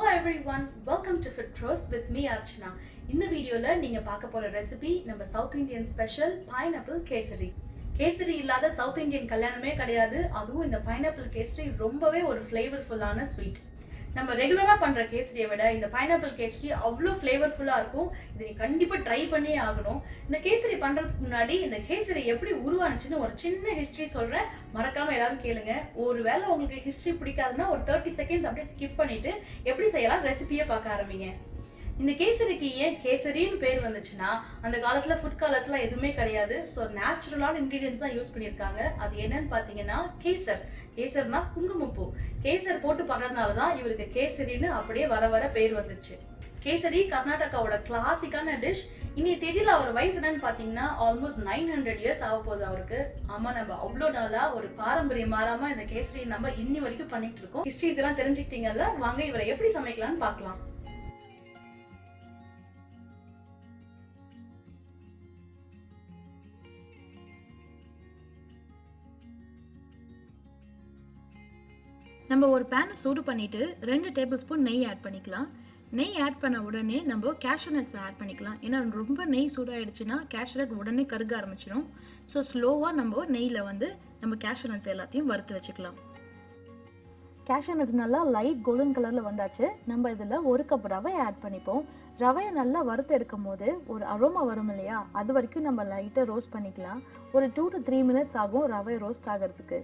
Hello everyone, welcome to Fit Pros with me Archana. இந்த வீடியோல நீங்க பார்க்க போற ரெசிபி நம்ம south Indian special pineapple kesari. Kesari இல்லாத சவுத் இந்தியன் கல்யாணமே கிடையாது. அதுவும் இந்த பைனாப்பிள் கேசரி ரொம்பவே ஒரு ஃப்ளேவர்ஃபுல்லான ஸ்வீட். நம்ம ரெகுலரா பண்ற கேசரியை விட இந்த பைனாப்பிள் கேசரி அவ்வளோ ஃப்ளேவர்ஃபுல்லா இருக்கும். இதை நீ கண்டிப்பா ட்ரை பண்ணியே ஆகணும். இந்த கேசரி பண்றதுக்கு முன்னாடி இந்த கேசரி எப்படி உருவானுச்சுன்னு ஒரு சின்ன ஹிஸ்டரி சொல்றேன், மறக்காம எல்லாரும் கேளுங்க. ஒருவேளை உங்களுக்கு ஹிஸ்டரி பிடிக்காதுன்னா ஒரு 30 செகண்ட்ஸ் அப்படியே ஸ்கிப் பண்ணிட்டு எப்படி செய்யலாம் ரெசிபியை பார்க்க ஆரம்பிங்க. இந்த கேசரிக்கு ஏன் கேசரின்னு பேர் வந்துச்சுன்னா, அந்த காலத்துல ஃபுட் கலர்ஸ்லாம் எதுவுமே கிடையாது. ஸோ நேச்சுரலான இன்கிரீடியன்ஸ் தான் யூஸ் பண்ணியிருக்காங்க. அது என்னன்னு பார்த்தீங்கன்னா கேசர். கேசர்னா குங்குமப்பூ. கேசர் போட்டு பண்றதுனால தான் இவருக்கு கேசரின்னு அப்படியே வர வர பேர் வந்துச்சு. கேசரி கர்நாடகாவோட கிளாசிக்கான டிஷ். இனி தேதியில அவர் வயசு என்னன்னு பாத்தீங்கன்னா ஆல்மோஸ்ட் 900 இயர்ஸ் ஆக போகுது அவருக்கு. ஆமா, நம்ம அவ்வளோ நாளா ஒரு பாரம்பரியம் மாறாம இந்த கேசரி நம்ம இன்னி வரைக்கும் பண்ணிட்டு இருக்கோம். ஹிஸ்டரிஸ் எல்லாம் தெரிஞ்சுக்கிட்டீங்கல்ல, வாங்க இவரை எப்படி சமைக்கலாம்னு பார்க்கலாம். நம்ம ஒரு பேனை சூடு பண்ணிட்டு 2 டேபிள் ஸ்பூன் நெய் ஆட் பண்ணிக்கலாம். நெய் ஆட் பண்ண உடனே நம்ம கேஷ்யூ நட்ஸ் ஆட் பண்ணிக்கலாம். ஏன்னா ரொம்ப நெய் சூடாயிடுச்சுன்னா கேஷ்யூ நட் உடனே கருக ஆரம்பிச்சிடும். ஸோ ஸ்லோவாக நம்ம நெய்யில் நம்ம கேஷ்யூ நட்ஸ் எல்லாத்தையும் வறுத்து வச்சுக்கலாம். கேஷ்யூ நட்ஸ் நல்லா லைட் கோல்டன் கலரில் வந்தாச்சு. நம்ம இதில் 1 கப் ரவை ஆட் பண்ணிப்போம். ரவையை நல்லா வறுத்து எடுக்கும் போது ஒரு அரோமா வரும் இல்லையா, அது வரைக்கும் நம்ம லைட்டாக ரோஸ்ட் பண்ணிக்கலாம். ஒரு 2 to 3 மினிட்ஸ் ஆகும் ரவை ரோஸ்ட் ஆகிறதுக்கு.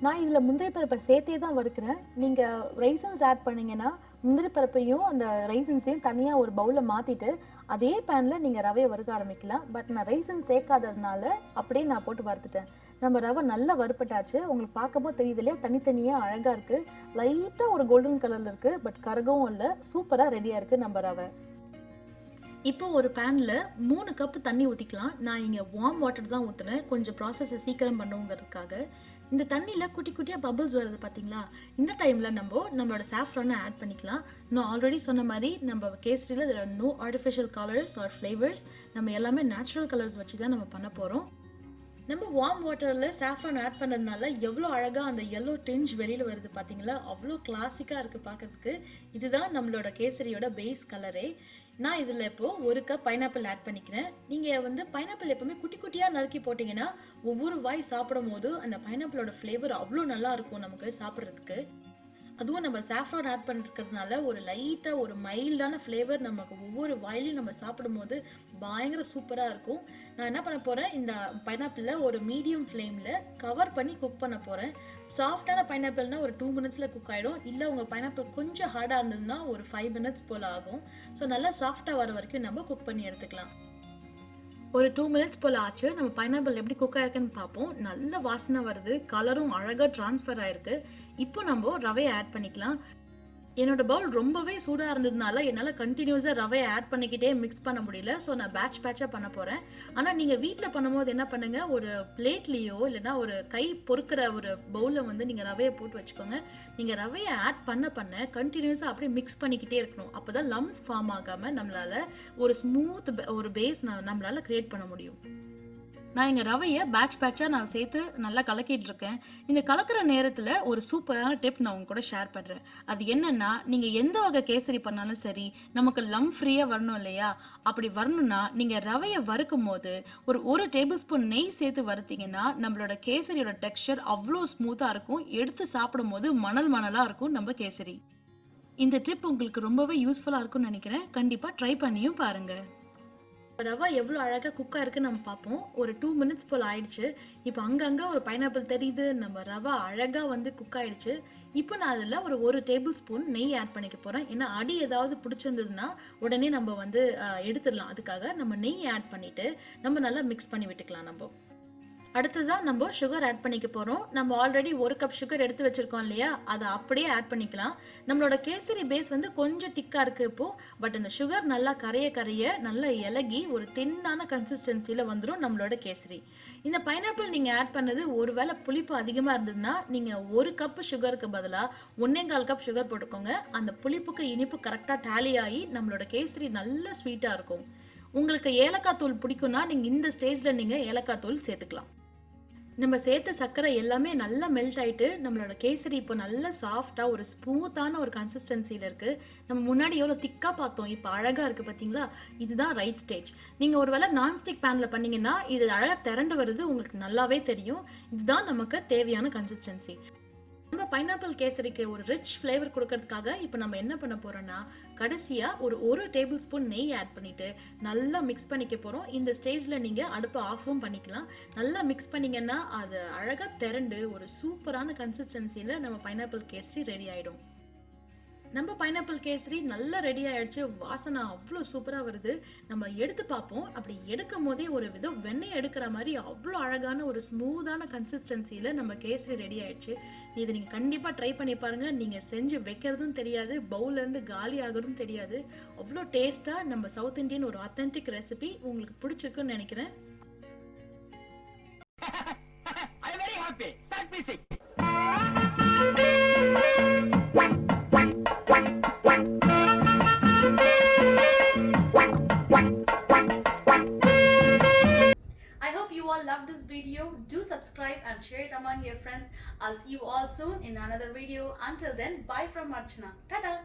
நான் இதில் முந்திரி பருப்பை சேர்த்தே தான் வறுக்கிறேன். நீங்கள் ரைசன்ஸ் ஆட் பண்ணிங்கன்னா முந்திரி பருப்பையும் அந்த ரைசன்ஸையும் தனியாக ஒரு பவுலில் மாற்றிட்டு அதே பேனில் நீங்கள் ரவையை வறுக்க ஆரம்பிக்கலாம். பட் நான் ரைசன் சேர்க்காததுனால அப்படியே நான் போட்டு வறுத்துட்டேன். நம்ம ரவை நல்லா வறுப்பட்டாச்சு. உங்களுக்கு பார்க்கும்போது தெரியுது இல்லையா, தனித்தனியாக அழகாக இருக்குது. லைட்டாக ஒரு கோல்டன் கலரில் இருக்குது, பட் கருகவும் இல்லை. சூப்பராக ரெடியாக இருக்குது நம்ம ரவை. இப்போ ஒரு பேனில் 3 கப் தண்ணி ஊற்றிக்கலாம். நான் இங்கே வார்ம் வாட்டர் தான் ஊற்றுனேன், கொஞ்சம் ப்ராசஸை சீக்கிரம் பண்ணுங்கிறதுக்காக. இந்த தண்ணியில் குட்டி குட்டியாக பபிள்ஸ் வருது பார்த்தீங்களா, இந்த டைமில் நம்மளோட சாஃப்ரானை ஆட் பண்ணிக்கலாம். நான் ஆல்ரெடி சொன்ன மாதிரி நம்ம கேசரியில் no artificial colours or flavours. நம்ம எல்லாமே நேச்சுரல் கலர்ஸ் வச்சு தான் நம்ம பண்ண போகிறோம். நம்ம வார்ம் வாட்டரில் சாஃப்ரான் ஆட் பண்ணதுனால எவ்வளோ அழகாக அந்த எல்லோ டிஞ்ச் வெளியில் வருது பார்த்தீங்களா, அவ்வளோ கிளாசிக்காக இருக்குது பார்க்கறதுக்கு. இதுதான் நம்மளோட கேசரியோட பேஸ் கலரே. நான் இதில் இப்போ 1 கப் பைனாப்பிள் ஆட் பண்ணிக்கிறேன். நீங்கள் பைனாப்பிள் எப்பவுமே குட்டி குட்டியாக நறுக்கி போட்டிங்கன்னா ஒவ்வொரு வாய் சாப்பிடும் போது அந்த பைனாப்பிளோட ஃப்ளேவர் அவ்வளோ நல்லா இருக்கும் நமக்கு சாப்பிட்றதுக்கு. அதுவும் நம்ம சாஃப்ரான் ஆட் பண்ணிருக்கிறதுனால ஒரு லைட்டாக ஒரு மைல்டான ஃப்ளேவர் நமக்கு ஒவ்வொரு வாயிலையும் நம்ம சாப்பிடும் போது பயங்கர சூப்பராக இருக்கும். நான் என்ன பண்ண போகிறேன், இந்த பைனாப்பிளில் ஒரு மீடியம் ஃப்ளேமில் கவர் பண்ணி குக் பண்ண போகிறேன். சாஃப்டான பைனாப்பிள்னா ஒரு 2 மினிட்ஸில் குக் ஆகிடும். இல்லை உங்கள் பைனாப்பிள் கொஞ்சம் ஹார்டாக இருந்ததுன்னா ஒரு 5 மினிட்ஸ் போல் ஆகும். ஸோ நல்லா சாஃப்டாக வர வரைக்கும் நம்ம குக் பண்ணி எடுத்துக்கலாம். ஒரு 2 மினிட்ஸ் போல் ஆச்சு. நம்ம பைனாப்பிள் எப்படி குக் ஆயிருக்குன்னு பார்ப்போம். நல்ல வாசனை வருது, கலரும் அழகாக ட்ரான்ஸ்ஃபர் ஆயிருக்கு. இப்போ நம்ம ரவையை ஆட் பண்ணிக்கலாம். என்னோட பவுல் ரொம்பவே சூடாக இருந்ததுனால என்னால் கண்டினியூஸாக ரவையை ஆட் பண்ணிக்கிட்டே மிக்ஸ் பண்ண முடியல. ஸோ நான் பேட்சாக பண்ண போகிறேன். ஆனால் நீங்கள் வீட்டில் பண்ணும்போது என்ன பண்ணுங்கள், ஒரு பிளேட்லேயோ இல்லைன்னா ஒரு கை பொறுக்கிற ஒரு பவுலில் நீங்கள் ரவையை போட்டு வச்சுக்கோங்க. நீங்கள் ரவையை ஆட் பண்ண கண்டினியூஸாக அப்படியே மிக்ஸ் பண்ணிக்கிட்டே இருக்கணும். அப்போ தான் லம்ஸ் ஃபார்ம் ஆகாமல் நம்மளால் ஒரு ஸ்மூத் ஒரு பேஸ் நம்மளால் க்ரியேட் பண்ண முடியும். நான் இங்கே ரவையை பேட்சாக நான் சேர்த்து நல்லா கலக்கிட்டு இருக்கேன். இந்த கலக்கிற நேரத்தில் ஒரு சூப்பரான டிப் நான் உங்க கூட ஷேர் பண்ணுறேன். அது என்னன்னா, நீங்கள் எந்த வகை கேசரி பண்ணாலும் சரி, நமக்கு லம் ஃப்ரீயாக வரணும் இல்லையா, அப்படி வரணும்னா நீங்கள் ரவையை வறுக்கும் போது ஒரு டேபிள் ஸ்பூன் நெய் சேர்த்து வறுத்தீங்கன்னா நம்மளோட கேசரியோட டெக்ஸ்சர் அவ்வளோ ஸ்மூத்தாக இருக்கும். எடுத்து சாப்பிடும் போது மணலாக இருக்கும் நம்ம கேசரி. இந்த டிப் உங்களுக்கு ரொம்பவே யூஸ்ஃபுல்லாக இருக்கும்னு நினைக்கிறேன். கண்டிப்பாக ட்ரை பண்ணியும் பாருங்க. ரவா எவ்வளோ அழகாக குக்காக இருக்குன்னு நம்ம பார்ப்போம். ஒரு 2 மினிட்ஸ் போல் ஆயிடுச்சு. இப்போ அங்கங்கே ஒரு பைனாப்பிள் தெரியுது. நம்ம ரவா அழகாக குக் ஆயிடுச்சு. இப்போ நான் அதில் ஒரு டேபிள் ஸ்பூன் நெய் ஆட் பண்ணிக்க போகிறேன். ஏன்னா அடி ஏதாவது பிடிச்சிருந்ததுன்னா உடனே நம்ம எடுத்துடலாம். அதுக்காக நம்ம நெய் ஆட் பண்ணிட்டு நம்ம நல்லா மிக்ஸ் பண்ணி விட்டுக்கலாம். அடுத்ததான் நம்ம சுகர் ஆட் பண்ணிக்க போறோம். நம்ம ஆல்ரெடி 1 கப் சுகர் எடுத்து வச்சிருக்கோம் இல்லையா, அதை அப்படியே ஆட் பண்ணிக்கலாம். நம்மளோட கேசரி பேஸ் கொஞ்சம் திக்கா இருக்கு இப்போ, பட் அந்த சுகர் நல்லா கரைய நல்லா இலகி ஒரு தின்னான கன்சிஸ்டன்சில வந்துடும் நம்மளோட கேசரி. இந்த பைனாப்பிள் நீங்க ஆட் பண்ணது ஒருவேளை புளிப்பு அதிகமா இருந்ததுன்னா நீங்க 1 கப் சுகருக்கு பதிலா 1.25 கப் சுகர் போட்டுக்கோங்க. அந்த புளிப்புக்கு இனிப்பு கரெக்டா டேலி ஆகி நம்மளோட கேசரி நல்ல ஸ்வீட்டா இருக்கும். உங்களுக்கு ஏலக்காய் தூள் பிடிக்கும்னா நீங்க இந்த ஸ்டேஜ்ல நீங்க ஏலக்காய் தூள் சேர்த்துக்கலாம். நம்ம சேர்த்த சர்க்கரை எல்லாமே நல்லா மெல்ட் ஆயிட்டு நம்மளோட கேசரி இப்போ நல்லா சாஃப்டா ஒரு ஸ்மூத்தான ஒரு கன்சிஸ்டன்சில இருக்கு. நம்ம முன்னாடி எவ்வளவு திக்கா பார்த்தோம், இப்போ அழகா இருக்கு பாத்தீங்களா? இதுதான் ரைட் ஸ்டேஜ். நீங்க ஒருவேளை நான்ஸ்டிக் பேன்ல பண்ணீங்கன்னா இது அழகா திரண்டு வருது, உங்களுக்கு நல்லாவே தெரியும். இதுதான் நமக்கு தேவையான கன்சிஸ்டன்சி. நம்ம பைனாப்பிள் கேசரிக்கு ஒரு ரிச் ஃப்ளேவர் கொடுக்கறதுக்காக இப்போ நம்ம என்ன பண்ண போறோம்னா, கடைசியா ஒரு டேபிள் ஸ்பூன் நெய் ஆட் பண்ணிட்டு நல்லா மிக்ஸ் பண்ணிக்க போறோம். இந்த ஸ்டேஜ்ல நீங்க அடுப்பை ஆஃபும் பண்ணிக்கலாம். நல்லா மிக்ஸ் பண்ணீங்கன்னா அது அழகா திரண்டு ஒரு சூப்பரான கன்சிஸ்டன்சில நம்ம பைனாப்பிள் கேசரி ரெடி ஆயிடும். நம்ம பைனாப்பிள் கேசரி நல்லா ரெடி ஆயிடுச்சு. வாசனை அவ்வளோ சூப்பரா வருது. நம்ம எடுத்து பார்ப்போம். அப்படி எடுக்கும் போதே ஒரு விதம் வெண்ணெய் எடுக்கிற மாதிரி அவ்வளோ அழகான ஒரு ஸ்மூத்தான கன்சிஸ்டன்சில நம்ம கேசரி ரெடி ஆயிடுச்சு. இதை நீங்க கண்டிப்பா ட்ரை பண்ணி பாருங்க. நீங்க செஞ்சு வைக்கிறதும் தெரியாது, பவுல்ல இருந்து காலி ஆகுறதும் தெரியாது. அவ்வளோ டேஸ்டா நம்ம சவுத் இந்தியன் ஒரு ஆத்தென்டிக் ரெசிபி உங்களுக்கு பிடிச்சிருக்குன்னு நினைக்கிறேன். I hope you all loved this video. Do subscribe and share it among your friends. I'll see you all soon in another video. Until then, bye from Archana. Tada!